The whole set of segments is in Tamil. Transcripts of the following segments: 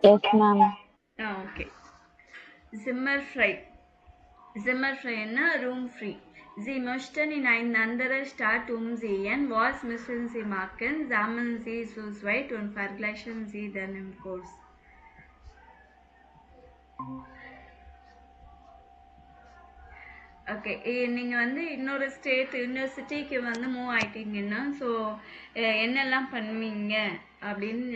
Yes, ma'am. Okay. Zimmerfrei. Zimmerfrei room free. Sie möchten in eine andere Stadt umziehen. Was müssen Sie machen? Sammeln Sie zu zweit und vergleichen Sie dann im Kurs. Okay. நீங்க வந்து இன்னொரு ஸ்டேட் இன்னொரு சிட்டிக்கு வந்து மூவ் ஆயிட்டீங்கன்னா, ஸோ என்னெல்லாம் பண்ணுவீங்க அப்படின்னு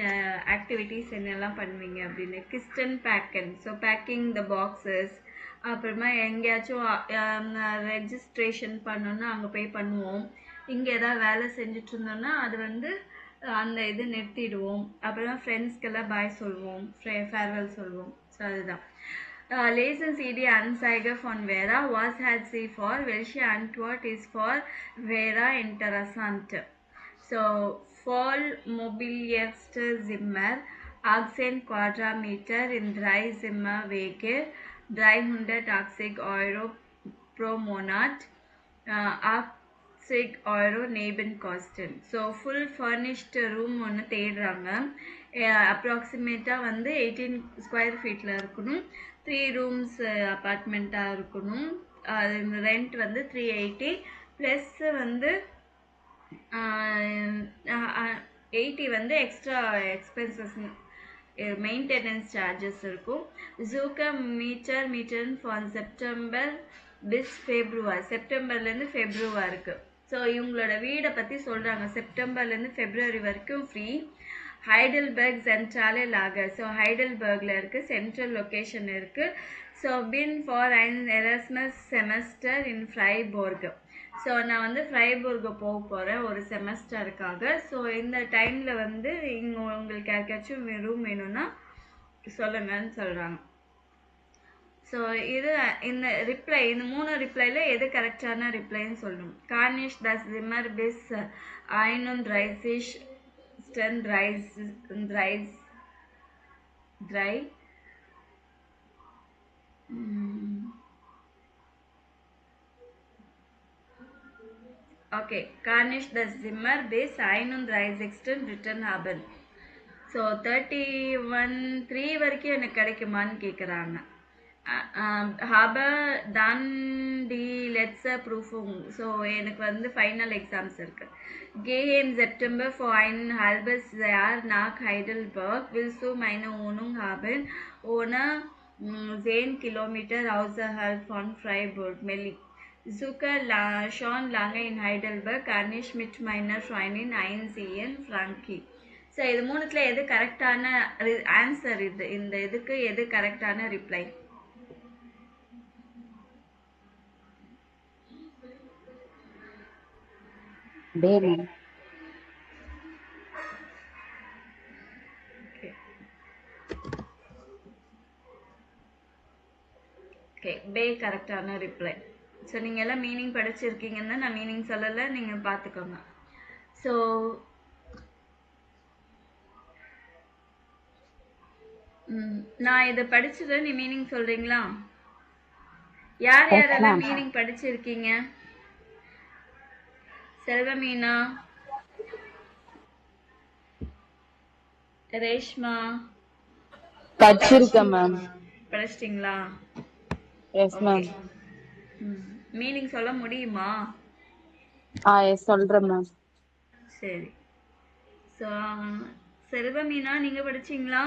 ஆக்டிவிட்டீஸ் என்னெல்லாம் பண்ணுவீங்க அப்படின்னு கிஸ்டன் பேக்கன். So packing the boxes. அப்புறமா எங்கேயாச்சும் ரெஜிஸ்ட்ரேஷன் பண்ணோன்னா அங்கே போய் பண்ணுவோம். இங்கே ஏதாவது வேலை செஞ்சுட்டு இருந்தோம்னா அது வந்து அந்த இது நிறுத்திடுவோம். அப்புறமா ஃப்ரெண்ட்ஸ்க்கெல்லாம் பாய் சொல்லுவோம், ஃபேர்வெல் சொல்லுவோம். ஸோ அதுதான். Lesen Sie die Anzeige von Vera. Was hat sie vor? Welche Antwort ist für Vera interessant? So, voll mobilierste Zimmer, 18 Quadratmeter in 3 Zimmerwege, 380 € pro Monat, 80 € Nebenkosten. So full furnished room ஒன்று தேடுறாங்க. அப்ராக்சிமேட்டாக வந்து 18 ஸ்கொயர் ஃபீட்டில் இருக்கணும். 3 ரூம்ஸ் அப்பார்ட்மெண்ட்டாக இருக்கணும். அது ரெண்ட் வந்து 380 ப்ளஸ் வந்து 80 வந்து எக்ஸ்ட்ரா எக்ஸ்பென்சஸ் மெயின்டெனன்ஸ் சார்ஜஸ் இருக்கும். ஜூக்கா மீட்டர் ஃபார் செப்டம்பர் பிஸ் ஃபெப்ருவரி. செப்டம்பர்லேருந்து ஃபெப்ருவரிக்கு. ஸோ இவங்களோட வீடை பற்றி சொல்கிறாங்க. செப்டம்பர்லேருந்து ஃபெப்ரவரி வரைக்கும் ஃப்ரீ. ஹைடல்பர்க் சென்ட்ராலே லாகர். ஸோ ஹைடல்பர்கில் இருக்குது, சென்ட்ரல் லொக்கேஷன் இருக்குது. ஸோ பின் ஃபார் எரஸ்மஸ் செமஸ்டர் இன் ஃப்ரைபோர்க். ஸோ நான் வந்து ஃப்ரைபோர்க் போக போகிறேன் ஒரு செமஸ்டருக்காக. ஸோ இந்த டைமில் வந்து இங்கே உங்களுக்கு யாருக்காச்சும் ரூம் வேணும்னா சொல்லுங்கன்னு சொல்கிறாங்க. ஸோ இது இந்த ரிப்ளை, இந்த 3 ரிப்ளைல எது கரெக்டான ரிப்ளைன்னு சொல்லணும். கார்னிஷ் தஸ் ஜிம்மர் பிஸ் 31 ஸ்டன் ட்ரை. ஓகே. கார்னிஷ் தஸ் ஜிம்மர் பிஸ் 31 ஸ்டன் ரிட்டர்ன் ஹாபன். ஸோ 31 வரைக்கும் எனக்கு கிடைக்குமான்னு கேட்குறாங்க. ஹாபர் தான் டி லெட்ஸர் ப்ரூஃபும். ஸோ எனக்கு வந்து ஃபைனல் எக்ஸாம்ஸ் இருக்குது. K in September for ein halbes Jahr nach Heidelberg. Willst du meine Wohnung haben? Ohne 10 Kilometer außerhalb von Freiburg. Melli. Suche schon lange in Heidelberg. Kann ich mit meiner Freundin einziehen? Frankie. So இது 3த்துல எது கரெக்டான ஆன்சர்? இது இந்த இதுக்கு எது கரெக்டான ரிப்ளை? Day, ma'am. ஓகே. பே கரெக்டான ரிப்ளை. ஸோ நீங்கள் எல்லாம் மீனிங் படிச்சிருக்கீங்கன்னா நான் மீனிங் சொல்லலை, நீங்கள் பார்த்துக்கோங்க. ஸோ நான் இதை படிச்சுட்டு நீ மீனிங் சொல்கிறீங்களா? யார் Yes, யாரெல்லாம் ma'am. மீனிங் படிச்சிருக்கீங்க? செல்வமீனா, ரேஷ்மா படிச்சிருக்கேன் மேம். படிச்சிட்டிங்களா? Yes ma'am. மீனிங் சொல்ல முடியுமா? எஸ் சொல்றேன் மேம். சரி. ஸோ செல்வமீனா நீங்கள் படிச்சிங்களா?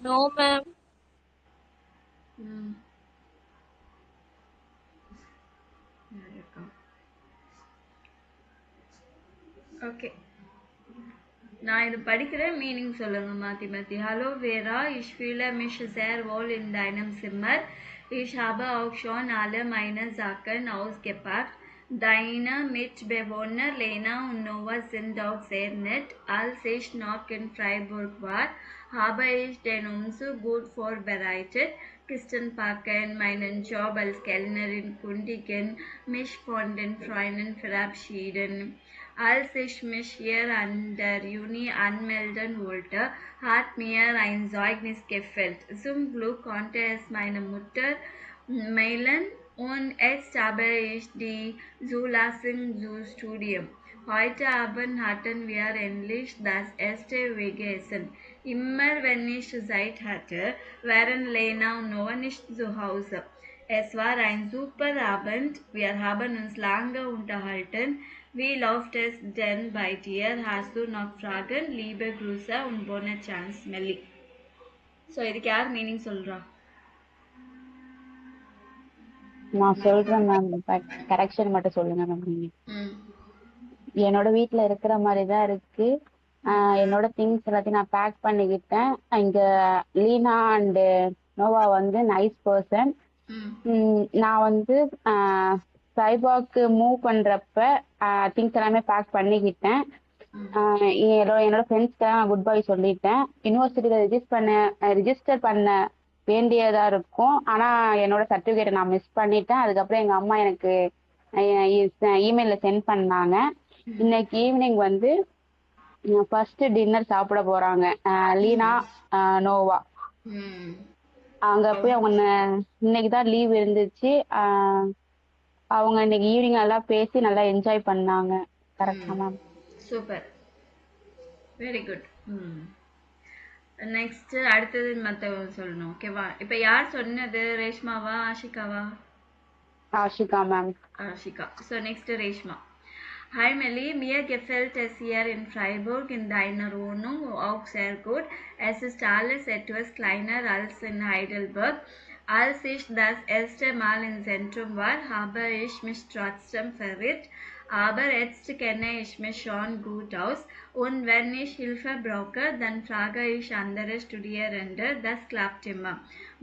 No, ma'am. ஓகே. நான் இது படிக்கிறேன், மீனிங் சொல்லுங்க மாற்றி மாற்றி. Hallo Vera, ich fühle mich sehr wohl in deinem Zimmer. Ich habe auch schon alle meine Sachen ausgepackt. Deine Mitbewohner Lena und Noah sind auch sehr nett. Als ich noch in Freiburg war, habe ich den Umzug gut vorbereitet. Kisten packen, meinen Job als Kellnerin kündigen, mich von den Freunden verabschieden. Als ich mich hier an der Uni anmelden wollte, hat mir ein Zeugnis gefehlt. Zum Glück konnte es meine Mutter mailen und jetzt habe ich die Zulassung zum Studium. Heute Abend hatten wir endlich das erste Wegessen. Immer wenn ich Zeit hatte, waren Lena und Noah nicht zu Hause. Es war ein super Abend. Wir haben uns lange unterhalten. Wie läuft es denn bei dir? Hast du noch Fragen? Liebe Grüße und bonne Chance, Melly. So, இதுக்கு யார் மீனிங் சொல்றா? நான் சொல்றேன் மேம். கரெக்ஷன் மட்டும் சொல்லுங்க மேம் நீங்க. ம் என்னோட வீட்ல இருக்கிற மாதிரி தான் இருக்கு. என்னோட திங்ஸ் எல்லாத்தையும் நான் பேக் பண்ணிக்கிட்டேன். இங்க லீனா அண்ட் நோவா வந்து நைஸ் பர்சன். ம் நான் வந்து சைபாக்கு மூவ் பண்றப்ப திங்ஸ் எல்லாமே பேக் பண்ணிக்கிட்டேன். என்னோட ஃப்ரெண்ட்ஸ்க்கு நான் குட் பை சொல்லிட்டேன். யூனிவர்சிட்டியில ரிஜிஸ்டர் பண்ண வேண்டியதா இருக்கும். ஆனா என்னோட சர்டிபிகேட்டை நான் மிஸ் பண்ணிட்டேன். அதுக்கப்புறம் எங்க அம்மா எனக்கு இமெயில்ல சென்ட் பண்ணாங்க. இன்னைக்கு ஈவினிங் வந்து ஃபர்ஸ்ட் டின்னர் சாப்பிட போறாங்க லீனா நோவா. ம் அங்க போய் அவங்க இன்னைக்குதான் லீவ் இருந்துச்சு. அவங்க இன்னைக்கு ஈவினிங் நல்லா பேசி நல்லா என்ஜாய் பண்ணாங்க. கரெக்டா ma'am? Super, very good. Next அடுத்தது மற்றவங்க சொல்லணும். ஓகேவா? இப்போ யார் சொன்னது? ரேஷ்மாவா ஆஷிகாவா? Ashika ma'am. Ashika. So next Reshma. Hi Melly, mir gefällt es hier in Freiburg in deiner Wohnung auch sehr gut. Es ist alles etwas kleiner als in Heidelberg. Als ich das erste Mal im Zentrum war, habe ich mich trotzdem verirrt. Aber jetzt kenne ich mich schon gut aus und wenn ich Hilfe brauche, dann frage ich andere Studierende. Das klappt immer.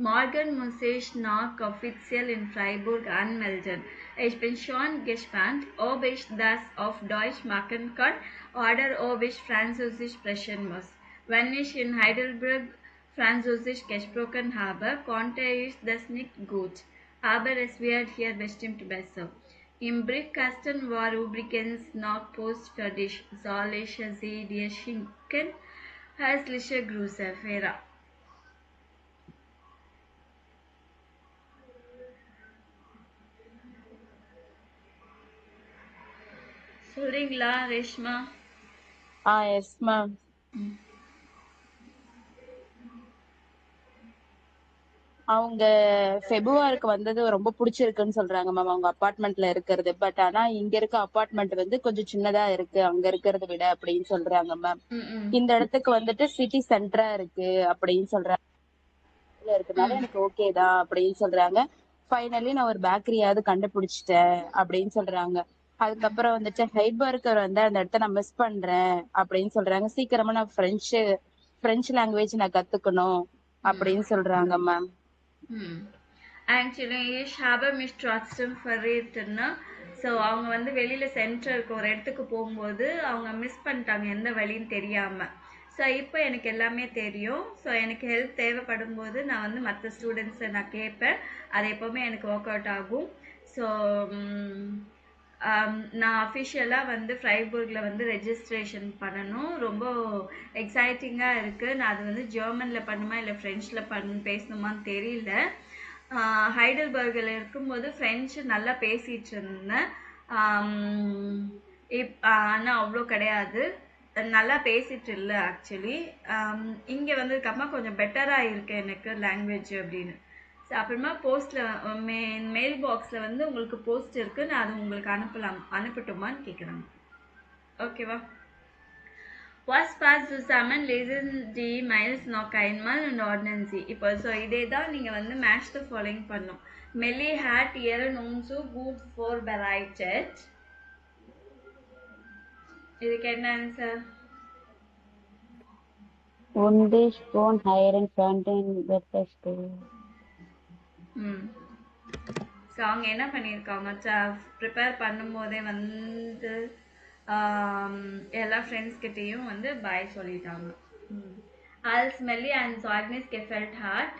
Morgen muss ich noch offiziell in Freiburg anmelden. Ich bin schon gespannt, ob ich das auf Deutsch machen kann oder ob ich Französisch sprechen muss. Wenn ich in Heidelberg Französisch gesprochen habe, konnte ich das nicht gut. Aber es wird hier bestimmt besser. Im Briefkasten war übrigens noch Post für dich. Soll ich sie dir schicken? Herzliche Grüße, Vera. சொல்றீங்களா ரேஷ்மா? Yes ma'am. அவங்க ஃபெப்ருவரிக்கு வந்தது ரொம்ப பிடிச்சிருக்குன்னு சொல்றாங்க மேம் அவங்க அபார்ட்மெண்ட்ல இருக்கிறது. பட் ஆனா இங்க இருக்க அபார்ட்மெண்ட் வந்து கொஞ்சம் சின்னதா இருக்கு அங்க இருக்கிறத விட அப்படின்னு சொல்றாங்க மேம். இந்த இடத்துக்கு வந்துட்டு சிட்டி சென்டரா இருக்கு அப்படின்னு சொல்றாங்க. இருக்கனால எனக்கு ஓகே தான் அப்படின்னு சொல்றாங்க. ஃபைனலி நான் ஒரு பேக்கரியாவது கண்டுபிடிச்சிட்டேன் அப்படின்னு சொல்றாங்க. அதுக்கப்புறம் வந்துட்டு ஹைட்பர்கர் வந்து அந்த இடத்த நான் மிஸ் பண்றேன் அப்படின்னு சொல்றாங்க. சீக்கிரமா நான் பிரெஞ்சு லாங்குவேஜ் நான் கத்துக்கணும் அப்படின்னு சொல்றாங்க ma'am. Actually ich habe mich trotzdem verrieten. So அவங்க வந்து வெளியில சென்டருக்கு ஒரு இடத்துக்கு போகும்போது அவங்க மிஸ் பண்ணிட்டாங்க எந்த வழின்னு தெரியாம. ஸோ இப்போ எனக்கு எல்லாமே தெரியும். ஸோ எனக்கு ஹெல்ப் தேவைப்படும் போது நான் வந்து மற்ற ஸ்டூடெண்ட்ஸை நான் கேட்பேன். அது எப்போவுமே எனக்கு ஒர்க் அவுட் ஆகும். ஸோ நான் அஃபிஷியலாக வந்து ஃப்ரைபர்கில் வந்து ரெஜிஸ்ட்ரேஷன் பண்ணணும். ரொம்ப எக்ஸைட்டிங்காக இருக்குது. நான் அது வந்து ஜெர்மனில் பண்ணுமா இல்லை ஃப்ரெஞ்சில் பேசணுமான்னு தெரியல. ஹைடல்பர்கில் இருக்கும்போது ஃப்ரெஞ்சு நல்லா பேசிகிட்டு இருந்தேன். ஆனால் அவ்வளோ கிடையாது, நல்லா பேசிட்டு இல்லை ஆக்சுவலி. இங்கே வந்ததுக்கப்புறமா கொஞ்சம் பெட்டராக இருக்குது எனக்கு லாங்குவேஜ் அப்படின்னு. ஸோ அப்புறமா போஸ்ட்டில் மெயில் பாக்ஸில் வந்து உங்களுக்கு போஸ்ட் இருக்குது, நான் அது உங்களுக்கு அனுப்பட்டுமான்னு கேட்குறாங்க. ஓகேவா? Was passt zusammen, lesen die Mails noch einmal und ordnen sie. இப்போ ஸோ இதே தான் நீங்கள் வந்து match the following பண்ணும். Melly hat ihren Umzug gut vorbereitet. இதுக்கு என்ன answer? Und ich wohne hier in Frankenberg. So அவங்க என்ன பண்ணியிருக்காங்க, ப்ரிப்பேர் பண்ணும்போதே வந்து எல்லா ஃப்ரெண்ட்ஸ்கிட்டையும் வந்து பாய் சொல்லிட்டாங்க. Als Melly ein Zeugnis gefällt hat,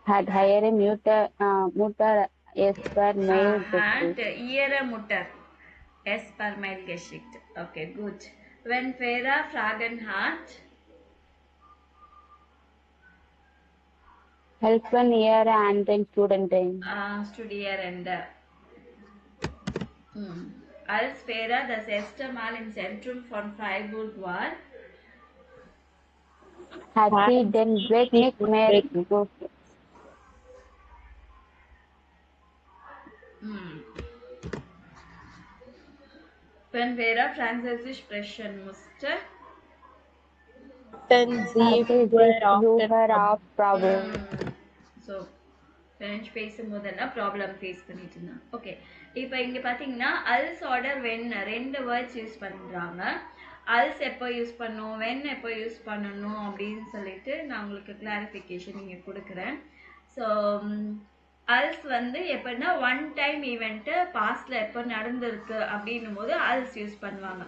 Hat ihre Mutter es per Mail hat geschickt. ihre Mutter es per Mail geschickt. Okay, gut. Wenn Vera Fragen hat, helfen year and then student time. Studierende. Als wäre das erste Mal im Zentrum von Freiburg war. Hat sie den Weg nicht mehr gefunden? Wenn Vera Französisch sprechen musste. Wenn sie früher auf Problem. So French பேசும்போதெல்லாம் ப்ராப்ளம் ஃபேஸ் பண்ணிட்டு இருந்தான். ஓகே, இப்போ இங்க பாத்தீங்கன்னா அல்ஸ் ஆர்டர் வென் ரெண்டு வேர்ட்ஸ் யூஸ் பண்றாங்க. அல்ஸ் எப்போ யூஸ் பண்ணும், வென் எப்போ யூஸ் பண்ணணும் அப்படின்னு சொல்லிட்டு நான் உங்களுக்கு கிளாரிஃபிகேஷன் இங்க கொடுக்குறேன். ஸோ அல்ஸ் வந்து எப்படின்னா ஒன் டைம் ஈவெண்ட்டு பாஸ்ட்ல எப்போ நடந்திருக்கு அப்படின்னும் போது அல்ஸ் யூஸ் பண்ணுவாங்க.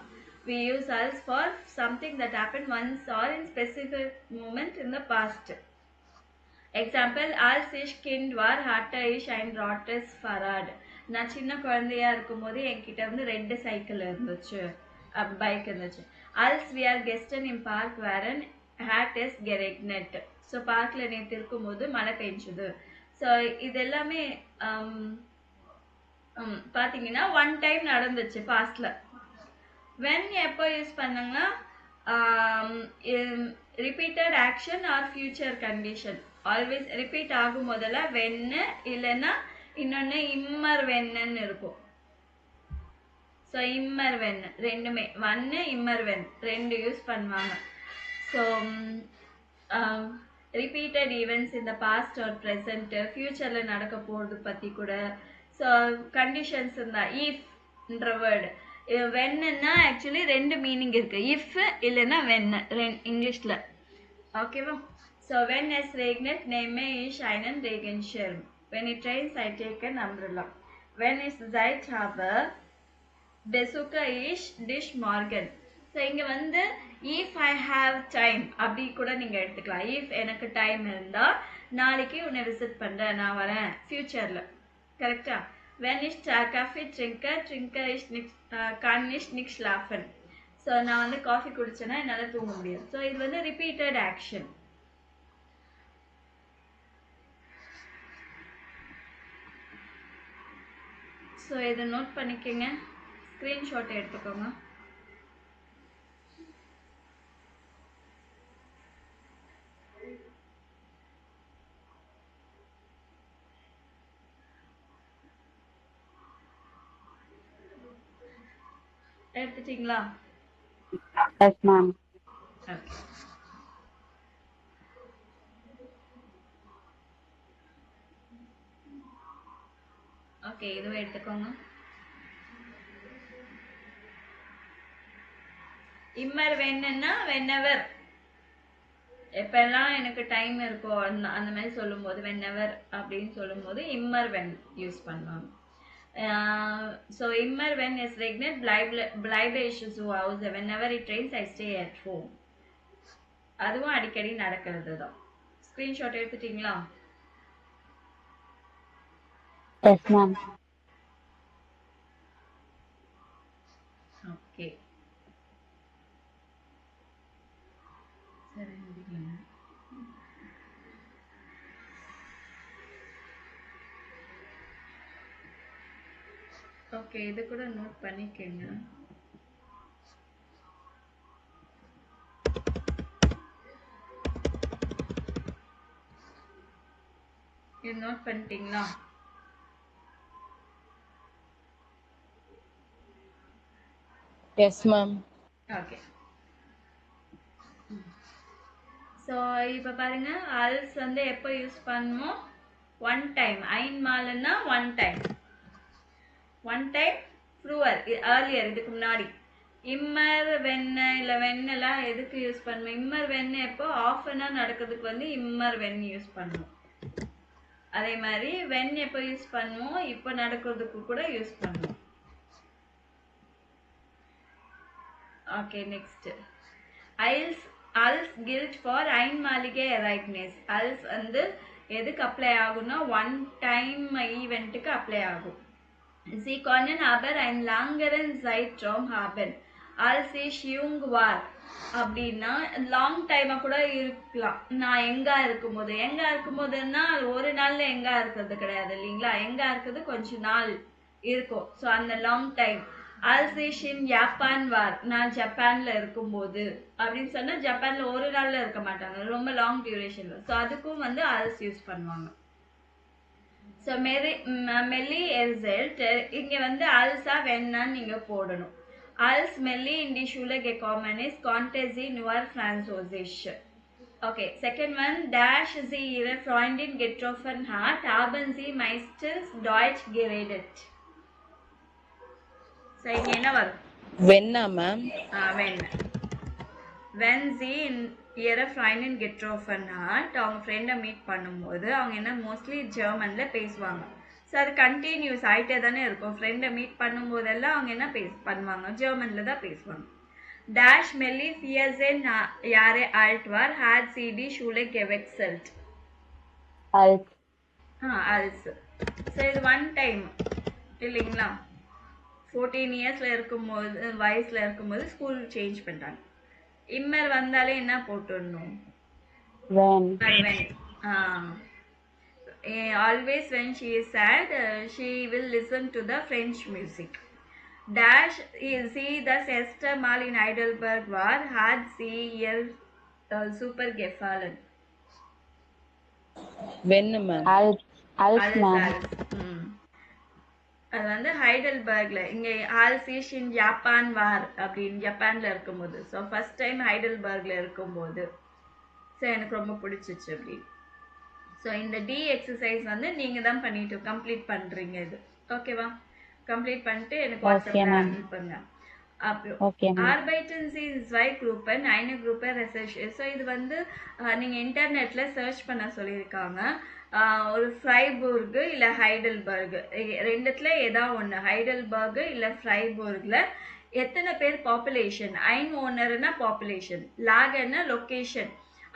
We use als for something that happened once or in specific moment in the past. Example, als ich Kind war, hatte ich ein rotes Fahrrad. நான் சின்ன குழந்தையா இருக்கும்போது என்கிட்ட வந்து ரெண்டு சைக்கிள் இருந்துச்சு, பைக் இருந்துச்சு. als wir gestern im Park waren, hat es geregnet. So பார்க்கில் நேற்று இருக்கும்போது மழை பெஞ்சுது. ஸோ இது எல்லாமே பார்த்தீங்கன்னா ஒன் டைம் நடந்துச்சு பாஸ்ட்ல. வென் எப்போ யூஸ் பண்ணாங்கன்னா repeated action or future condition. Always repeat ஆகும் போதெல்ல வென்னு, இல்லைன்னா இன்னொன்று இம்மர் வென்னு இருக்கும். ஸோ இம்மர் வென் ரெண்டுமே, ஒன்னு இம்மர் வென் ரெண்டு யூஸ் பண்ணுவாங்க. ஸோ ரிப்பீட்டட் ஈவெண்ட்ஸ் இந்த பாஸ்ட் ஆர் ப்ரெசன்ட், ஃபியூச்சரில் நடக்க போகிறது பற்றி கூட. ஸோ கண்டிஷன்ஸ் இருந்தால் இஃப்ன்ற வேர்டு, வென்னுன்னா ஆக்சுவலி ரெண்டு மீனிங் இருக்கு, இஃப் இல்லைன்னா வென்னு இங்கிலீஷ்ல. ஓகேவா? ஸோ வென் எஸ் regnet nehme ich einen Regenschirm. When it rains I take an umbrella. When ich Zeit habe besuche ich dich morgen. So இங்க வந்து இஃப் ஐ ஹாவ் டைம் அப்படி கூட நீங்க எடுத்துக்கலாம். இஃப் எனக்கு டைம் இருந்தா நாளைக்கு உன்னை விசிட் பண்றேன், நான் வரேன் ஃபியூச்சர்ல. கரெக்டா? Wenn ich Kaffee trinke, kann ich nicht schlafen. So நான் வந்து காஃபி குடிச்சேன்னா என்னால் தூங்க முடியாது. ஸோ இது வந்து ரிப்பீட்டட் ஆக்ஷன். ஸோ இதை நோட் பண்ணிக்கோங்க, ஸ்க்ரீன்ஷாட் எடுத்துக்கோங்க. எடுத்துட்டீங்களா? Yes ma'am. ஓகே, இதுவும் எடுத்துக்கோங்க. இம்மர் வென்னா வென்னவர், எப்பெல்லாம் எனக்கு டைம் இருக்கோ அந்த மாதிரி சொல்லும்போது, வென்னவர் அப்படின்னு சொல்லும்போது இம்மர் வென் யூஸ் பண்ணுவாங்க. ஸோ இம்மர் வென் இஸ் regnet bleibe ich zu Hause. whenever it rains I stay at home. அதுவும் அடிக்கடி நடக்கிறது தான். ஸ்கிரீன்ஷாட் எடுத்துட்டீங்களா? Yes ma'am. ஓகே, சரி. ஓகே, இது கூட நோட் பண்ணிக்கங்க. இது நோட் பண்ணிட்டீங்களா? S ma'am. ஓகே. ஸோ இப்போ பாருங்க, அல்ஸ் வந்து எப்போ யூஸ் பண்ணுவோம்? One time. ஐன்மால்னா ஒன் டைம், ஒன் டைம். ஃப்ரூவர் ஏர்லியர், இதுக்கு முன்னாடி. இம்மர் வெண்ண இல்லை வெண்ணெல்லாம் எதுக்கு யூஸ் பண்ணுவோம்? இம்மர் வெண்ணெய் எப்போ ஆஃபனா நடக்கிறதுக்கு வந்து இம்மர் வெண் யூஸ் பண்ணுவோம். அதே மாதிரி வெண் எப்போ யூஸ் பண்ணுவோம்? இப்போ நடக்கிறதுக்கு கூட யூஸ் பண்ணுவோம். ஓகே, நெக்ஸ்ட் அல்ஸ் கில்ட் ஃபார் ஐன்மாலிகே எரைட்னஸ். அல்ஸ் வந்து எதுக்கு அப்ளை ஆகும்னா ஒன் டைம் ஈவெண்ட்டுக்கு அப்ளை ஆகும். Sie können aber einen längeren Zeitraum haben. ஆல்சி ஷியுங் வார் அப்படின்னா லாங் டைமா கூட இருக்கலாம். நான் எங்க இருக்கும்போதுன்னா ஒரு நாள்ல எங்க இருக்கிறது கிடையாது இல்லைங்களா, எங்க இருக்கிறது கொஞ்ச நாள் இருக்கும். ஸோ அந்த லாங் டைம். ஆல்சேஷின் ஜப்பான் வார், நான் ஜப்பான்ல இருக்கும்போது அப்படின்னு சொன்னா ஜப்பான்ல ஒரு நாள்ல இருக்க மாட்டாங்க, ரொம்ப லாங் டியூரேஷன்ல. ஸோ அதுக்கும் வந்து ஆல்ஸ் யூஸ் பண்ணுவாங்க. ஸோ மெல்லி எல்செல்ட் இங்க வந்து அல்சா வேணான்னு நீங்க போடணும். als Melli in die Schule gekommen ist, konnte sie nur Französisch. Okay, second one, dash sie ihre Freundin getroffen hat, haben sie meistens Deutsch geredet. So, இங்க என்ன வரும்? Venna ma'am? when. When sie ihre Freundin getroffen hat, அவங்க ஃப்ரெண்டை மீட் பண்ணும்போது அவங்க என்ன மோஸ்ட்லி ஜெர்மன்ல பேசுவாங்க. ஸோ அது கண்டினியூஸ் ஆகிட்டே தானே இருக்கும். ஃப்ரெண்டை மீட் பண்ணும்போதெல்லாம் அவங்க என்ன பண்ணுவாங்க, ஜெர்மனில் தான் பேசுவாங்க. டேஷ் மெல்லி ஃபியர்சென் யாரே ஆல்ட் வார் ஹேட் சிடி ஷூலே கெவெக்சல்ட். அல்ஸ். ஸோ இது ஒன் டைம் இல்லைங்களா, 14 இயர்ஸில் இருக்கும்போது வயசில் இருக்கும்போது ஸ்கூல் சேஞ்ச் பண்ணிட்டாங்க. இம்மர் வந்தாலே என்ன போட்டுடணும், always when she is sad, she will listen to the French music. Dash see the erste Mal in Heidelberg war hat sie ihr super gefallen. when ma'am? அது வந்து ஹைடல்பர்க்ல, இங்க ஆல்சிஷ் இன் ஜப்பான் வார் அப்படின்னு ஜப்பான்ல இருக்கும்போது. ஸோ ஃபர்ஸ்ட் டைம் ஹைடல்பர்க்ல இருக்கும்போது ஸோ எனக்கு ரொம்ப பிடிச்சிச்சு அப்படின்னு. ஸோ இந்த டி எக்ஸசைஸ் வந்து நீங்க தான் பண்ணிட்டு கம்ப்ளீட் பண்றீங்க. இது ஓகேவா? கம்ப்ளீட் பண்ணிட்டு எனக்கு வாட்ஸ்அப்ல அனுப்புங்க. அப்புறம் Arbeiten Sie in zwei Gruppen, eine Gruppe Research. So இது வந்து நீங்க இன்டர்நெட்ல சர்ச் பண்ண சொல்லியிருக்காங்க. ஒரு ஃப்ரைபூர்க் இல்லை ஹைடல்பர்க் ரெண்டுத்துல ஏதாவது ஒன்று, ஹைடல்பர்க் இல்லை ஃப்ரைபூர்க்ல எத்தனை பேர் பாப்புலேஷன், ஐன்ஓனர்னா பாப்புலேஷன், லாகர்னா லொக்கேஷன்,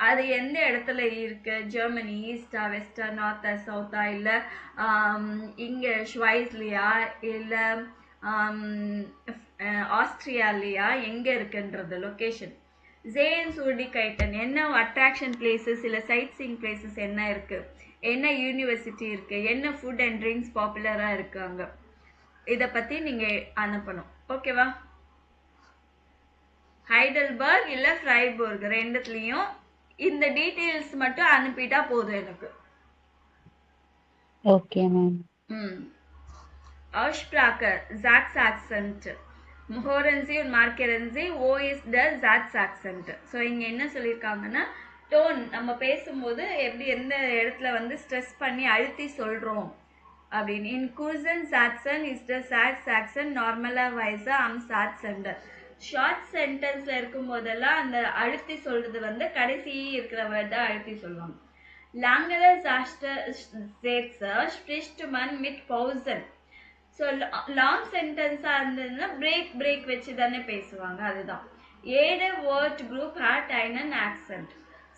அது எந்த இடத்துல இருக்கு, ஜெர்மனி ஈஸ்டா வெஸ்டா நார்த்தா சவுத்தா, இல்லை இங்கே ஷ்வைஸ்லியா இல்லை ஆஸ்திரியாலியா, எங்கே இருக்குன்றது லொக்கேஷன். ஜேஎன் சூர்டிகைட்டன் என்ன அட்ராக்ஷன் பிளேசஸ் இல்லை சைட் சீயிங் பிளேசஸ் என்ன இருக்கு, என்ன யூனிவர்சிட்டி இருக்கு, என்ன ஃபுட் அண்ட் ட்ரிங்க்ஸ் பாப்புலராக இருக்காங்க, இதை பற்றி நீங்கள் அனுப்பணும். ஓகேவா? ஹைடல்பர்க் இல்லை ஃப்ரைபூர்க் ரெண்டுத்துலேயும் இந்த டீட்டெயில்ஸ் மட்டும் அனுப்பிட்டா போதும் எனக்கு. Okay ma'am. Aussprache, Satz Akzent. Hören Sie und markieren Sie, wo ist der Satz Akzent. So இங்கே என்ன சொல்லியிருக்காங்கன்னா, டோன் நம்ம பேசும்போது எப்படி எந்த இடத்துல வந்து ஸ்ட்ரெஸ் பண்ணி அழுத்தி சொல்கிறோம் அப்படின்னு. இன் கூசன் சாட்சன் இஸ் த சாட்ஸ் ஆக்சன் நார்மலாக வைஸா அம் சாட் சென்டர். ஷார்ட் சென்டென்ஸில் இருக்கும்போதெல்லாம் அந்த அழுத்தி சொல்கிறது வந்து கடைசி இருக்கிற வேர்ட் தான் அழுத்தி சொல்லுவாங்க. லாங்கere Sätze spricht man mit Pausen. So long சென்டென்ஸாக இருந்ததுன்னா பிரேக் வச்சு தானே பேசுவாங்க, அதுதான். ஏழு வேர்ட் குரூப் ஹேட் einen ஆக்சென்ட்.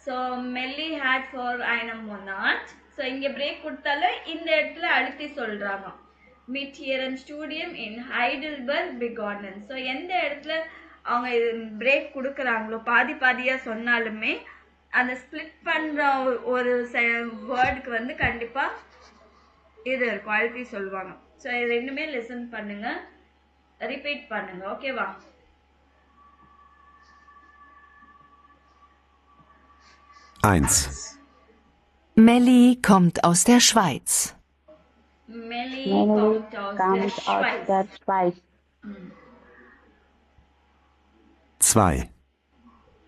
ஸோ மெல்லி ஹேட் ஃபார் einen Monat. ஸோ இங்கே பிரேக் கொடுத்தாலும் இந்த இடத்துல அழுத்தி சொல்கிறாங்க. mit ihrem Studium in Heidelberg begonnen. So எந்த இடத்துல அவங்க பிரேக் கொடுக்குறாங்களோ பாதியாக சொன்னாலுமே அந்த ஸ்பிளிட் பண்ணுற ஒரு வேர்டுக்கு வந்து கண்டிப்பாக இது இருக்கும், அழுத்தி சொல்லுவாங்க. ஸோ இது ரெண்டுமே லிசன் பண்ணுங்க, ரிப்பீட் பண்ணுங்க. ஓகேவா? Melli kommt aus der Schweiz. Melli kommt aus der Schweiz. 2.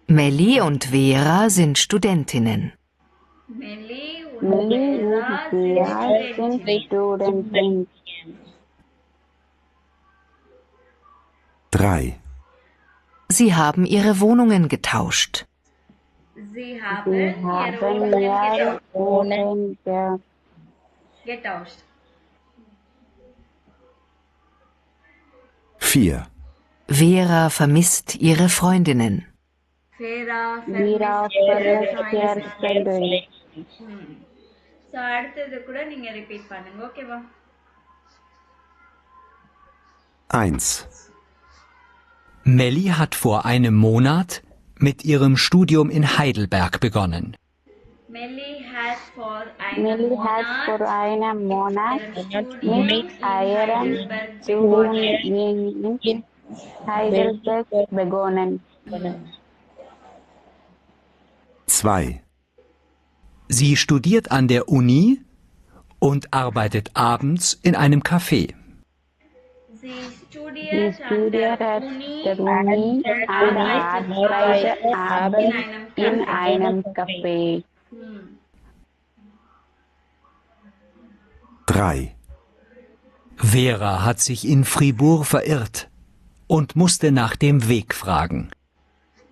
Melli und Vera sind Studentinnen. Melli und Vera sind Studentinnen. 3. Sie haben ihre Wohnungen getauscht. Sie haben ihre Wohnungen getauscht. 4. Vera vermisst ihre Freundinnen. Vera vermisst ihre Freundinnen. So அடுத்தது கூட நீங்க ரிப்பீட் பண்ணுங்க. ஓகேவா? 1. Melli hat vor einem Monat mit ihrem Studium in Heidelberg begonnen. Melly hat vor Melly hat vor einem Monat mit ihrem Studium in Heidelberg begonnen. 2. Sie studiert an der Uni und arbeitet abends in einem Café. Sie Sie studiert an studiert der at Uni der Uni und und arbeitet arbeitet abends abends in in einem einem Café. Hm. 3. Vera hat sich in Fribourg verirrt und musste nach dem Weg fragen.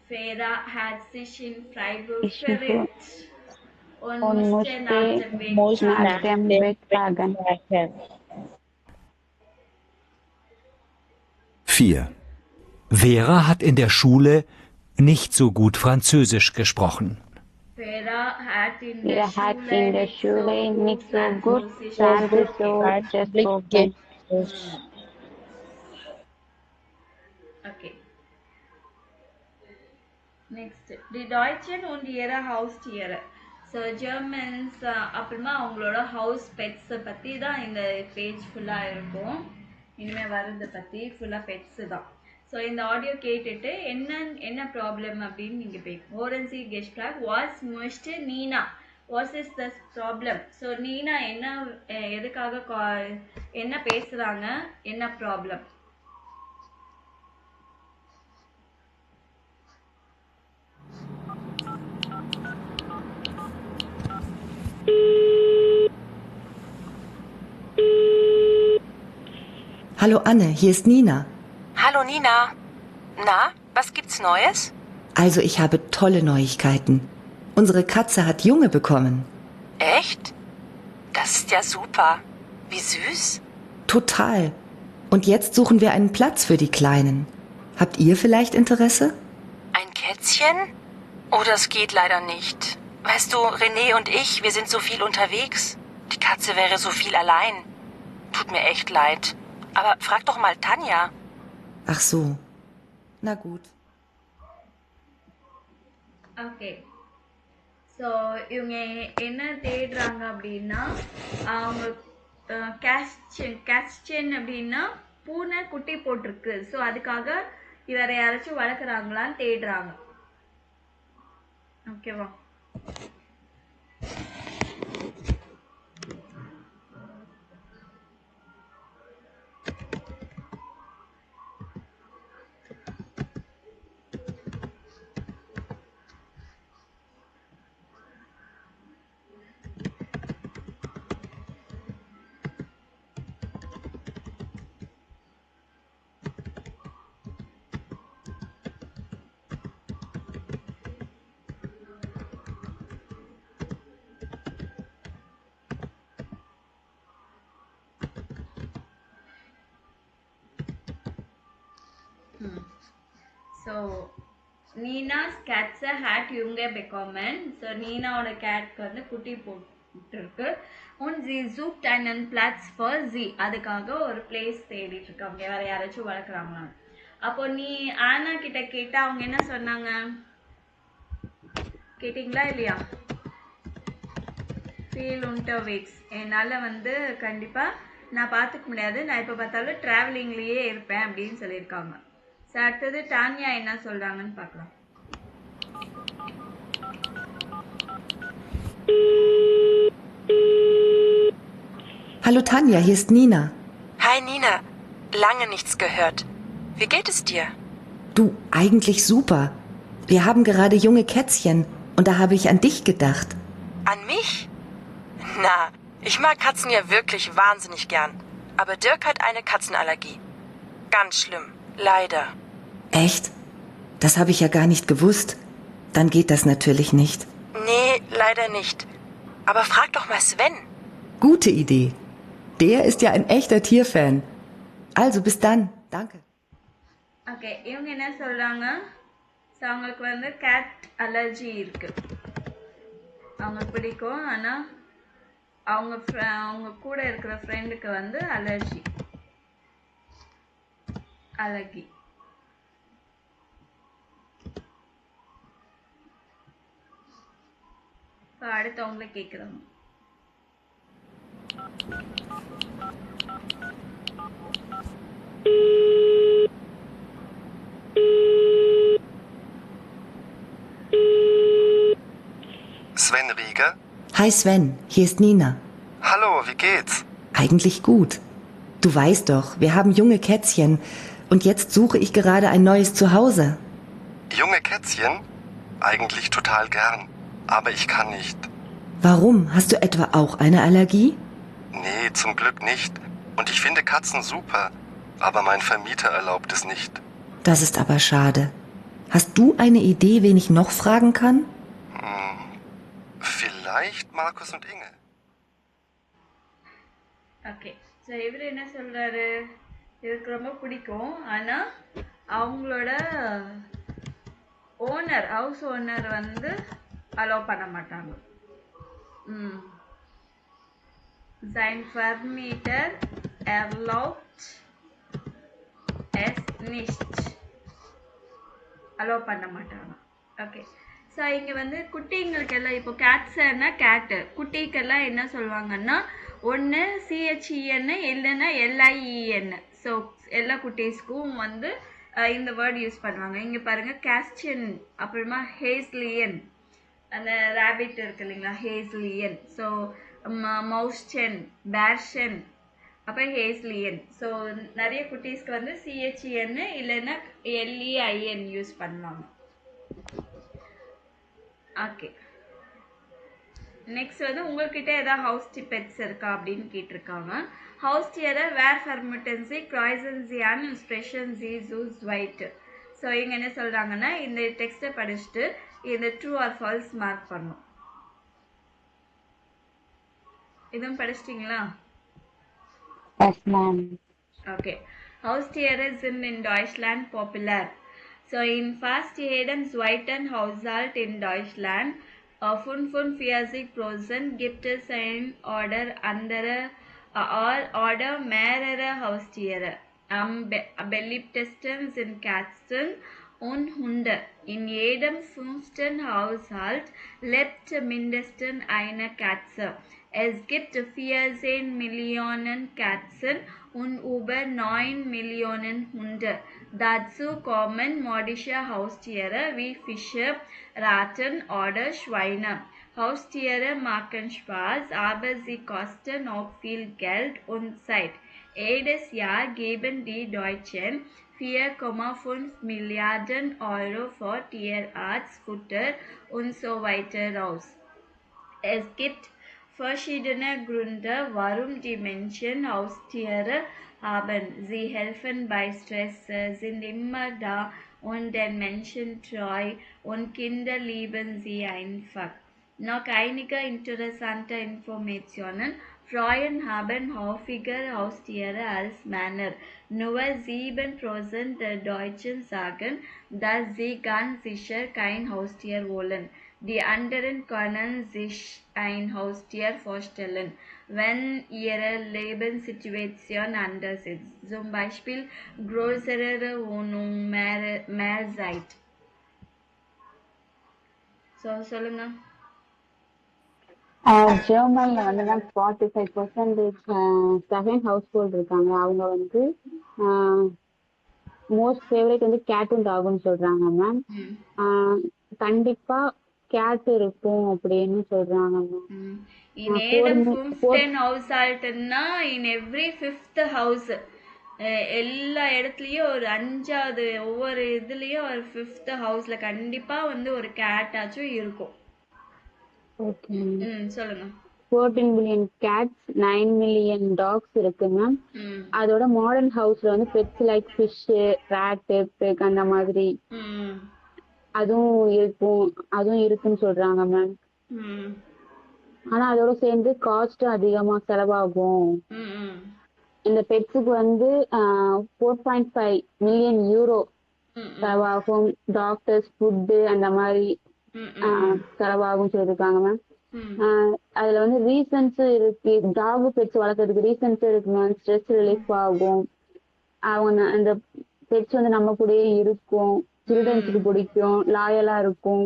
Vera hat sich in Freiburg Ich verirrt und und musste nach musste dem Weg nach fragen. dem Weg fragen. 4. Vera hat in der Schule nicht so gut Französisch gesprochen. Vera hat in der Wir hat Schule in der nicht so Schule gut nicht so gut Französisch Französisch gesprochen. Okay. Next, die Deutschen und ihre Haustiere. So Germans அப்புறமா அவங்களோட ஹவுஸ் பெட்ஸை பற்றி தான் இந்த பேஜ் ஃபுல்லாக இருக்கும். இனிமேல் வர்றதை பற்றி ஃபுல்லாக பெட்ஸு தான். ஸோ இந்த ஆடியோ கேட்டுட்டு என்ன ப்ராப்ளம் அப்படின்னு நீங்கள் பேசுங்க. ஓரன்சி கெஸ்ட்ராக் வாஸ் மோஸ்ட் Nina what is the problem. So Nina எதுக்காக என்ன பேசுகிறாங்க, என்ன problem. Hallo Anne, hier ist Nina. Hallo Nina. Na, was gibt's Neues? Also ich habe tolle Neuigkeiten. Unsere Katze hat Junge bekommen. Echt? Das ist ja super. Wie süß. Total. Und jetzt suchen wir einen Platz für die Kleinen. Habt ihr vielleicht Interesse? Ein Kätzchen? Oh, das geht leider nicht. Weißt du, René und ich, wir sind so viel unterwegs. Die Katze wäre so viel allein. Tut mir echt leid. Aber frag doch mal Tanja. Ach so. Na gut. Okay. So இவங்க என்ன தேடுறாங்க அப்படின்னா, அவங்க கேஸ்டன் அப்படின்னா பூனை குட்டி போட்டிருக்கு. ஸோ அதுக்காக வேற யாராச்சும் வளர்க்குறாங்களான்னு தேடுறாங்க. ஓகேவா? ஸோ நீனாஸ் கேட்ஸை ஹேட் யுங்கே பெக்காமன். ஸோ நீனாவோட கேட்க்கு வந்து குட்டி போட்டுருக்கு. உன் ஜி ஜூப்ட் அண்ட் பிளாட்ஸ் ஃபார் ஜி, அதுக்காக ஒரு பிளேஸ் தேடிட்டு இருக்காங்க, வேற யாராச்சும் வளர்க்குறாங்களா. அப்போ நீ ஆனா கிட்ட கேட்டா அவங்க என்ன சொன்னாங்க கேட்டிங்களா இல்லையா? ஃபீல் உண்டர் வீக்ஸ், என்னால் வந்து கண்டிப்பாக நான் பார்த்துக்க முடியாது, நான் எப்போ பார்த்தாலும் ட்ராவலிங்லேயே இருப்பேன் அப்படின்னு சொல்லியிருக்காங்க. ஸோ அடுத்தது டான்யா என்ன சொல்கிறாங்கன்னு பார்க்கலாம். Hallo Tanja, hier ist Nina. Hi Nina. Lange nichts gehört. Wie geht es dir? Du, eigentlich super. Wir haben gerade junge Kätzchen und da habe ich an dich gedacht. An mich? Na, ich mag Katzen ja wirklich wahnsinnig gern. Aber Dirk hat eine Katzenallergie. Ganz schlimm. Leider. Echt? Das habe ich ja gar nicht gewusst. Dann geht das natürlich nicht. Nee, leider nicht. Aber frag doch mal Sven. Gute Idee. Der ist ja ein echter Tierfan. Also bis dann. Danke. Okay, இவங்க என்ன சொல்கிறாங்க, ஸோ அவங்களுக்கு வந்து கேட் அலர்ஜி இருக்குது. அவங்களுக்கு பிடிக்கும், ஆனால் அவங்க கூட இருக்கிற ஃப்ரெண்டுக்கு வந்து அலர்ஜி. இப்போ அடுத்தவங்கள கேட்குறாங்க. Sven Rieger? Hi Sven, hier ist Nina. Hallo, wie geht's? Eigentlich gut. Du weißt doch, wir haben junge Kätzchen und jetzt suche ich gerade ein neues Zuhause. Junge Kätzchen? Eigentlich total gern. Aber ich kann nicht. Warum? Hast du etwa auch eine Allergie? Nee, zum Glück nicht. Und ich finde Katzen super. Aber mein Vermieter erlaubt es nicht. Das ist aber schade. Hast du eine Idee, wen ich noch fragen kann? Vielleicht Markus und Inge. Okay, so இவர் என்ன சொல்கிறாரு, இவருக்கு ரொம்ப பிடிக்கும், ஆனால் அவங்களோட ஓனர், ஹவுஸ் ஓனர் வந்து அலோவ் பண்ண மாட்டாங்க. Sein Vermieter erlaubt es nicht. Allow பண்ண மாட்டாங்க. ஓகே, ஸோ இங்கே வந்து குட்டிங்களுக்கெல்லாம் இப்போ கேட்ஸுன்னா கேட்டு, குட்டிக்கெல்லாம் என்ன சொல்லுவாங்கன்னா ஒன்று சிஹெச்இஎன்னு இல்லைன்னா எல்ஐஇஎன்னு. ஸோ எல்லா குட்டீஸ்க்கும் வந்து இந்த வேர்டு யூஸ் பண்ணுவாங்க. இங்கே பாருங்கள், கேஸ்டியன், அப்புறமா ஹேஸ்லியன், அந்த ரேபிட் இருக்கு இல்லைங்களா, ஹேஸ்லியன். ஸோ மவுஸ்டென், பேர்ஷன், அப்புறம் ஹேஸ்லியன். ஸோ நிறைய குட்டீஸ்க்கு வந்து சிஹெச்இஎன்னு இல்லைன்னா எல்இஐஎன் யூஸ் பண்ணுவாங்க. ஓகே, நெக்ஸ்ட் வந்து உங்கள்கிட்ட ஏதாவது ஹவுஸ் பெட்ஸ் இருக்கா அப்படின்னு கேட்டிருக்காங்க. ஹவுஸ் டியரை வேர் ஃபர்முட்டன்சி க்ராய்சன்சியான் ஸ்பெஷன்சி ஜூஸ் ஒயிட். ஸோ இவங்க என்ன சொல்கிறாங்கன்னா, இந்த டெக்ஸ்ட்டை படிச்சுட்டு இந்த ட்ரூ ஆர் ஃபால்ஸ் மார்க் பண்ணும். இதுவும் படிச்சிட்டிங்களா? Yes, ma'am. Okay. Haustiere sind in Deutschland popular. So in fast jedem zweiten Haushalt in Deutschland 45% gibt es ein oder andere oder mehrere Haustiere. Am beliebtesten sind Katzen und Hunde. In jedem 5. Haushalt lebt mindestens eine Katze. Es gibt 14 Millionen Katzen und über 9 Millionen Hunde. Dazu kommen modische Haustiere wie Fische, Ratten oder Schweine. Haustiere machen Spaß, aber sie kosten auch viel Geld und Zeit. Jedes Jahr geben die Deutschen 4,5 Milliarden Euro für Tierarzt, Futter und so weiter aus. Es gibt verschiedene Gründe, warum die Menschen Haustiere haben. Sie helfen bei Stress, sind immer da und den Menschen treu und Kinder lieben sie einfach. Noch einige interessante Informationen. Frauen haben häufiger Haustiere als Männer. Nur 7% der Deutschen sagen, dass sie ganz sicher kein Haustier wollen. Die anderen können sich ein Haustier vorstellen, wenn ihre Lebenssituation anders ist. Zum Beispiel größere Wohnung, mehr Zeit. So, சொல்லுங்க. ஜெர்மன்ல வந்து 45% செகண்ட் ஹவுஸ் ஹோல்ட் இருக்காங்க. அவங்க வந்து மோஸ்ட் ஃபேவரட் வந்து கேட் அண்ட் டாக்னு சொல்றாங்க மேம். கண்டிப்பா கேட் இருக்கும் அப்படின்னு சொல்றாங்க ma'am. In Adam 15 householtனா in every 5th house, எல்லா இடத்துலயும் ஒரு 5வது ஒவ்வொரு இதுலயும் ஒரு 5th ஹவுஸ்ல கண்டிப்பா வந்து ஒரு கேட் ஆச்சும் இருக்கும். ஓகே, சொல்லுங்க. 14 மில்லியன் கேட்ஸ், 9 மில்லியன் டாக்ஸ் இருக்கு மேம். அதோட மாடர்ன் ஹவுஸ்ல வந்து பெட்ஸ் லைக் ஃபிஷ், ராட், பெக் அந்த மாதிரி அதுவும் இருக்குன்னு சொல்றாங்க மேம். ஆனா அதோட சேர்ந்து காஸ்ட் அதிகமா செலவாகும். இந்த பெட்ஸுக்கு வந்து 4.5 மில்லியன் யூரோ செலவாகும். டாக்டர்ஸ், ஃபுட்டு அந்த மாதிரி செலவாகும் சொல்லியிருக்காங்க மேம். அதுல வந்து ரீசன்ஸ் இருக்கு. டாக் பெட்ஸ் வளர்க்கறதுக்கு ரீசன்ஸ் இருக்கு மேம். ஸ்ட்ரெஸ் ரிலீஃப் ஆகும். அவங்க அந்த பெட்ஸ் வந்து நம்ம கூடயே இருக்கும். சில்ட்ரன்ஸுக்கு பிடிக்கும், லாயலா இருக்கும்.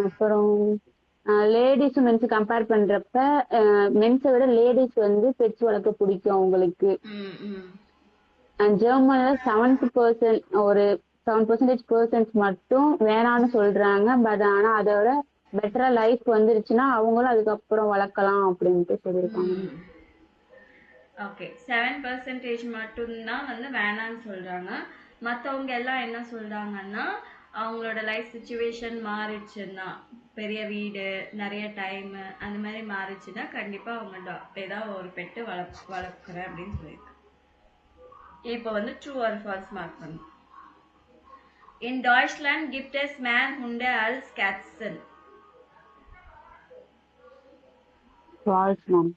அப்புறம் லேடிஸ் மென்ஸ் கம்பேர் பண்றப்ப மென்ஸை விட லேடிஸ் வந்து பெட்ஸ் வளர்க்க பிடிக்கும் அவங்களுக்கு. ஜெர்மன்ல 7% ஒரு 7% மட்டும் வேணான்னு சொல்றாங்க. பட் ஆனா அதோட பெட்டரா லைஃப் வந்துருச்சுன்னா அவங்களும் அதுக்கப்புறம் வளர்க்கலாம் அப்படின்ட்டு சொல்லியிருக்காங்க. ஓகே, 7% மட்டும்தான் வந்து வேணான்னு சொல்றாங்க. மற்றவங்க எல்லாம் என்ன சொல்றாங்கன்னா, அவங்களோட லைஃப் சுச்சுவேஷன் மாறிடுச்சுன்னா, பெரிய வீடு, நிறைய டைம் அந்த மாதிரி மாறிடுச்சுன்னா கண்டிப்பா அவங்க ஏதாவது ஒரு பெட்டு வளர்க்குறேன் அப்படின்னு சொல்லியிருக்காங்க. இப்போ வந்து ட்ரூ ஆர் ஃபால்ஸ் மார்க் பண்ணும். In Deutschland gibt es mehr Hunde als Katzen. False, Mom.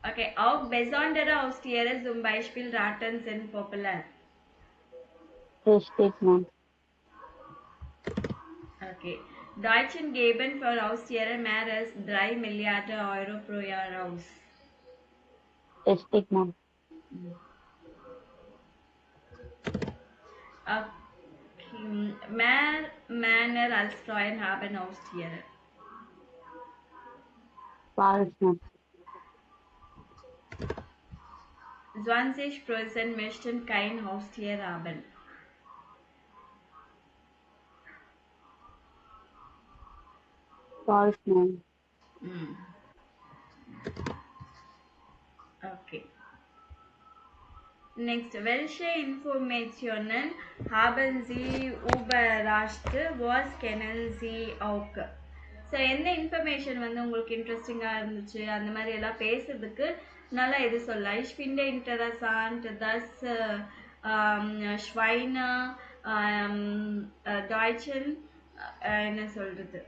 Okay, auch besondere Haustiere, zum Beispiel Ratten, sind populär. Richtig, Mom. Okay. Deutschen geben für Haustiere mehr als 3 Milliarden Euro pro Jahr aus. Richtig, Mom. Mehr Männer als Frauen haben Haustiere. False, Mom. 20% möchten kein Haustier haben. False, Mom. Okay. Next, welche Informationen haben Sie überrascht? Was kennen Sie auch? So எந்த இன்ஃபர்மேஷன் வந்து உங்களுக்கு இன்ட்ரெஸ்டிங்காக இருந்துச்சு அந்த மாதிரி எல்லாம் பேசுறதுக்கு நல்லா இது சொல்லலாம். Ich finde interessant, dass Schweine Deutschen என்ன சொல்றது,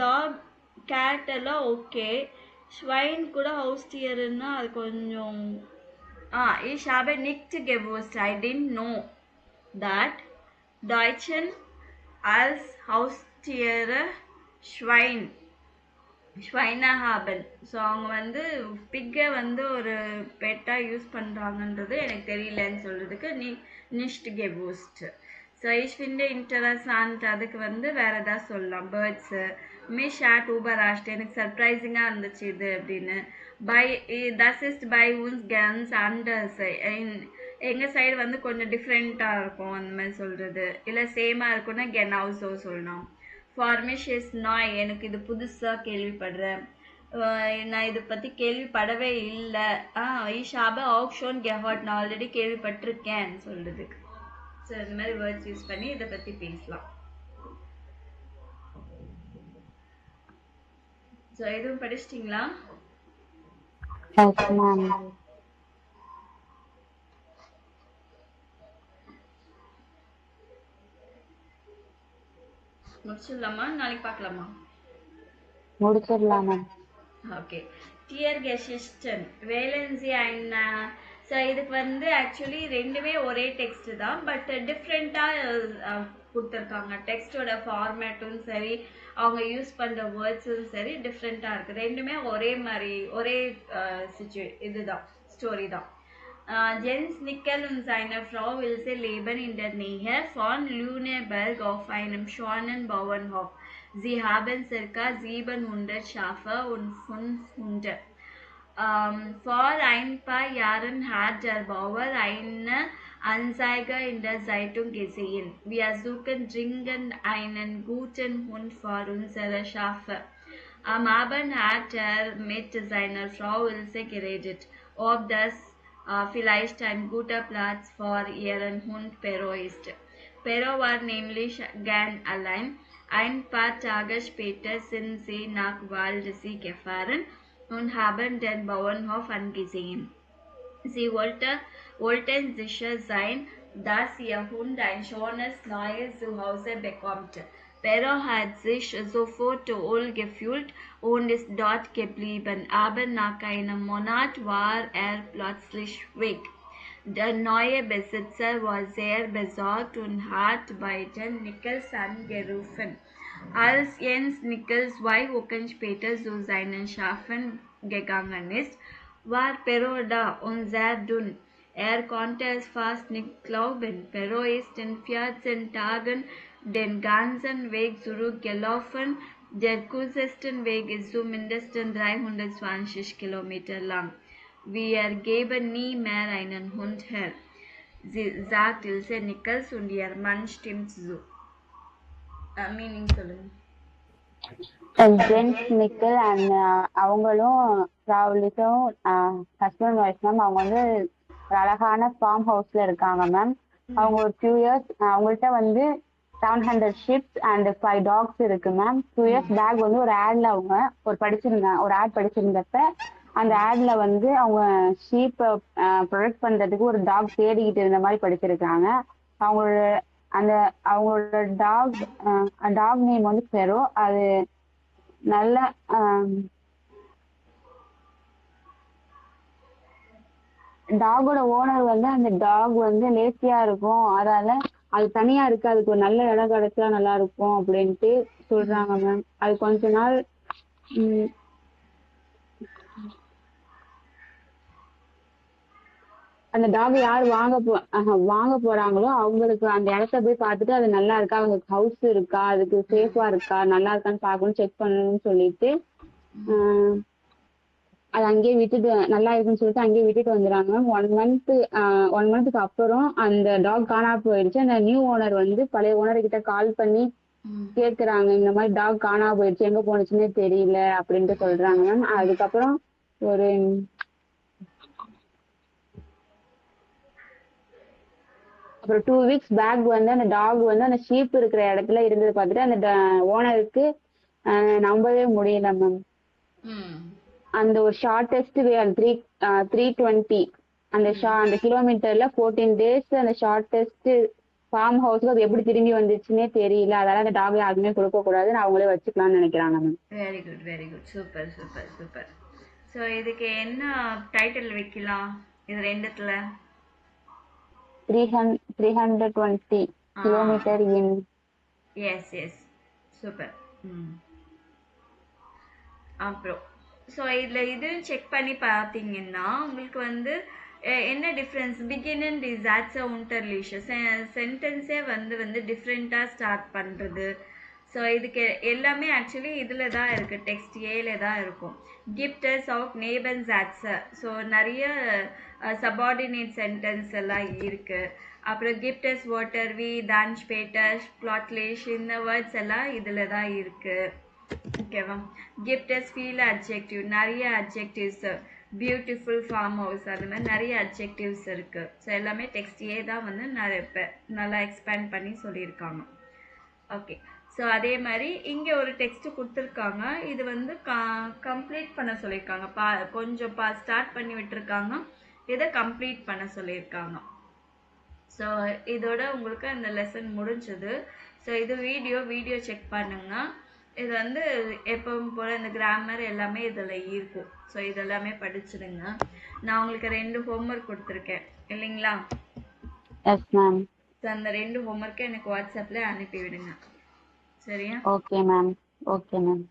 டாக் கேட் எல்லாம் ஓகே, ஸ்வைன் கூட ஹவுஸ்டியர்னா அது கொஞ்சம் ich habe nicht gewusst, I didn't know that Deutschen als Haustiere Schweine haben. So அவங்க வந்து பிக்கை வந்து ஒரு பெட்டாக யூஸ் பண்ணுறாங்கன்றது எனக்கு தெரியலன்னு சொல்கிறதுக்கு nicht gewusst. So ich finde interessant அதுக்கு வந்து வேறு எதாவது சொல்லலாம். பேர்ட்ஸு mich hat überrascht, எனக்கு சர்ப்ரைசிங்காக இருந்துச்சு இது அப்படின்னு. das ist bei uns ganz anders, எங்கள் சைடு வந்து கொஞ்சம் டிஃப்ரெண்ட்டாக இருக்கும் அந்த மாதிரி சொல்கிறது. இல்லை சேமாக இருக்குன்னா genauso சொல்லலாம். for mich ist neu, எனக்கு இது புதுசாக கேள்விப்படுறேன், நான் இதை பற்றி கேள்விப்படவே இல்லை. ich habe auch schon gehört, நான் ஆல்ரெடி கேள்விப்பட்டிருக்கேன்னு சொல்கிறதுக்கு. ஸோ இந்த மாதிரி வேர்ட்ஸ் யூஸ் பண்ணி இதை பற்றி பேசலாம். ஸோ எதுவும் படிச்சிட்டிங்களா? முடிச்சிடலாமா, நாளைக்கு பார்க்கலாமா? முடிச்சிடலாம். Okay. Tiergeschichten wählen Sie ein. So இதுக்கு வந்து ஆக்சுவலி ரெண்டுமே ஒரே டெக்ஸ்ட் தான், பட் டிஃப்ரெண்ட்டாக கொடுத்துருக்காங்க. டெக்ஸ்டோட ஃபார்மேட்டும் சரி, அவங்க யூஸ் பண்ணுற வேர்ட்ஸும் சரி டிஃப்ரெண்ட்டாக இருக்குது. ரெண்டுமே ஒரே மாதிரி ஒரே இதுதான் ஸ்டோரி தான். Jens Nickel und seine Frau Ilse leben in der Nähe von Lüneburg auf einem schönen Bauernhof. Sie haben ca. 700 Schafe und 5 Hunde. Vor ein paar Jahren hat der Bauer eine Anzeige in der Zeitung gesehen. Wir suchen dringend einen guten Hund für unsere Schafe. Am Abend hat mit seiner Frau Ilse geredet, ob das vielleicht ein guter Platz für ihren Hund Pero ist. Pero war nämlich gern allein. Ein paar Tage später sind sie nach Waldsee gefahren und haben den Bauernhof angesehen. Sie wollten sicher sein, dass ihr Hund ein schönes neues Zuhause bekommt. Pero hat sich sofort wohl gefühlt und ist dort geblieben, aber nach einem Monat war er plötzlich weg. Der neue Besitzer war sehr besorgt und hat bei den Nichols angerufen. Als Jens Nichols 2 Wochen später zu seinen Schafen gegangen ist, war Pero da und sehr dünn. Er konnte es fast nicht glauben. Perro ist in 14 Tagen den ganzen Weg zurückgelaufen. Der kürzeste Weg ist so mindestens 320 Kilometer lang. Wir geben nie mehr einen Hund her, sagt Ilse Nichols und ihr Mann stimmt zu. Meaning சொல்லுங்க. ஜென்ஸ் நிக்கல் அண்ட் அவங்களும் ராவலிஸும் ஹஸ்பண்ட் ஒய்ஃப் மேம். அவங்க வந்து ஒரு அழகான ஃபார்ம் ஹவுஸ்ல இருக்காங்க மேம். அவங்க ஒரு 2 இயர்ஸ் அவங்கள்ட்ட வந்து 700 ஷிப்ஸ் அண்ட் 5 டாக்ஸ் இருக்கு மேம். 2 இயர்ஸ் பேக் வந்து ஒரு ஆட்ல அவங்க ஒரு ஆட் படிச்சிருந்தப்ப அந்த ஆட்ல வந்து அவங்க ஷீப்பை ப்ரொடெக்ட் பண்றதுக்கு ஒரு டாக் தேடிக்கிட்டு இருந்த மாதிரி படிச்சிருக்காங்க. அவங்களோட அவங்களோட டாக் நேம் வந்து பெரோ. அது நல்ல டாகோட ஓனர் வந்து அந்த டாக் வந்து லேசியா இருக்கும், அதனால அது தனியா இருக்கு, அதுக்கு ஒரு நல்ல இடம் கிடைச்சா நல்லா இருக்கும் அப்படின்ட்டு சொல்றாங்க மேம். அது கொஞ்ச நாள் அந்த டாக் யார் வாங்க போறாங்களோ அவங்களுக்கு அந்த இடத்த போய் பார்த்துட்டு அது நல்லா இருக்கா, அவங்களுக்கு ஹவுஸ் இருக்கா, அதுக்கு சேஃபா இருக்கா, நல்லா இருக்கான்னு பார்க்கணும், செக் பண்ணணும்னு சொல்லிட்டு அது அங்கேயே விட்டுட்டு நல்லா இருக்குன்னு சொல்லிட்டு அங்கேயே விட்டுட்டு வந்துடுறாங்க. 1 மந்த்துக்கு அப்புறம் அந்த டாக் காணா போயிடுச்சு. அந்த நியூ ஓனர் வந்து பழைய ஓனர் கிட்ட கால் பண்ணி கேக்குறாங்க, இந்த மாதிரி டாக் காணா போயிடுச்சு, எங்க போனுச்சுன்னே தெரியல அப்படின்ட்டு சொல்றாங்க மேம். அதுக்கப்புறம் ஒரு அப்புறம் 2 வீக்ஸ் பேக் வந்து அந்த டாக் வந்து அந்த ஷீப் இருக்கிற இடத்துல இருந்தது பார்த்துட்டு அந்த ஓனருக்கு நம்பவே முடியல மேம். அந்த ஒரு ஷார்டஸ்ட் வே அந்த 320 அந்த கிலோமீட்டர்ல 14 டேஸ் அந்த ஷார்டஸ்ட் ஃபார்ம் ஹவுஸ்க்கு அது எப்படி திரும்பி வந்துச்சுன்னே தெரியல. அதனால அந்த டாக் யாருமே கொடுக்க கூடாதுன்னு அவங்களே வச்சுக்கலாம்னு நினைக்கிறாங்க ma'am. Very good super super super. So இதுக்கு என்ன டைட்டில் வைக்கலாம் இது ரெண்டுத்துல? 320 கிலோமீட்டர் இன். Yes super. அப்புறம் ஸோ இதில் இதுவும் செக் பண்ணி பார்த்தீங்கன்னா உங்களுக்கு வந்து என்ன டிஃப்ரென்ஸ் பிகின் அண்ட் டிசாஸ்டர் உண்டர்லீஷர் சென்டென்ஸே வந்து டிஃப்ரெண்ட்டாக ஸ்டார்ட் பண்ணுறது. ஸோ இதுக்கு எல்லாமே ஆக்சுவலி இதில் தான் இருக்குது, டெக்ஸ்ட் ஏல தான் இருக்கும். கிஃப்டர்ஸ் ஆஃப் நேபன்ஸ் ஆட்ஸர். ஸோ நிறைய சபார்டினேட் சென்டென்ஸ் எல்லாம் இருக்குது. அப்புறம் கிஃப்டர்ஸ் வாட்டர் வி தான்ஷ் பேட்டர்ஸ் பிளாட்லேஷ் இந்த வேர்ட்ஸ் எல்லாம் இதில் தான் இருக்குது. ஓகேவா? கிஃப்டர்ஸ் ஃபீல் அட்ஜெக்டிவ், நிறைய அட்ஜெக்டிவ்ஸ், பியூட்டிஃபுல் ஃபார்ம் ஹவுஸ், அது மாதிரி நிறைய அட்ஜெக்டிவ்ஸ் இருக்குது. ஸோ எல்லாமே டெக்ஸ்ட் ஏ தான் வந்து நல்லா எக்ஸ்பேண்ட் பண்ணி சொல்லியிருக்காங்க. ஓகே, ஸோ அதே மாதிரி இங்கே ஒரு டெக்ஸ்ட் கொடுத்துருக்காங்க. இது வந்து கம்ப்ளீட் பண்ண சொல்லியிருக்காங்க. கொஞ்சம் ஸ்டார்ட் பண்ணி விட்டுருக்காங்க, இதை கம்ப்ளீட் பண்ண சொல்லியிருக்காங்க. ஸோ இதோட உங்களுக்கு அந்த லெசன் முடிஞ்சது. ஸோ இது வீடியோ செக் பண்ணுங்க. இது வந்து எப்பவும் போல் இந்த கிராமர் எல்லாமே இதில் இருக்கும். ஸோ இதெல்லாமே படிச்சிடுங்க. நான் உங்களுக்கு 2 ஹோம்ஒர்க் கொடுத்துருக்கேன் இல்லைங்களா? Yes ma'am. ஸோ அந்த 2 ஹோம்ஒர்க்கை எனக்கு வாட்ஸ்அப்பில் அனுப்பி விடுங்க. சரியா? Okay ma'am.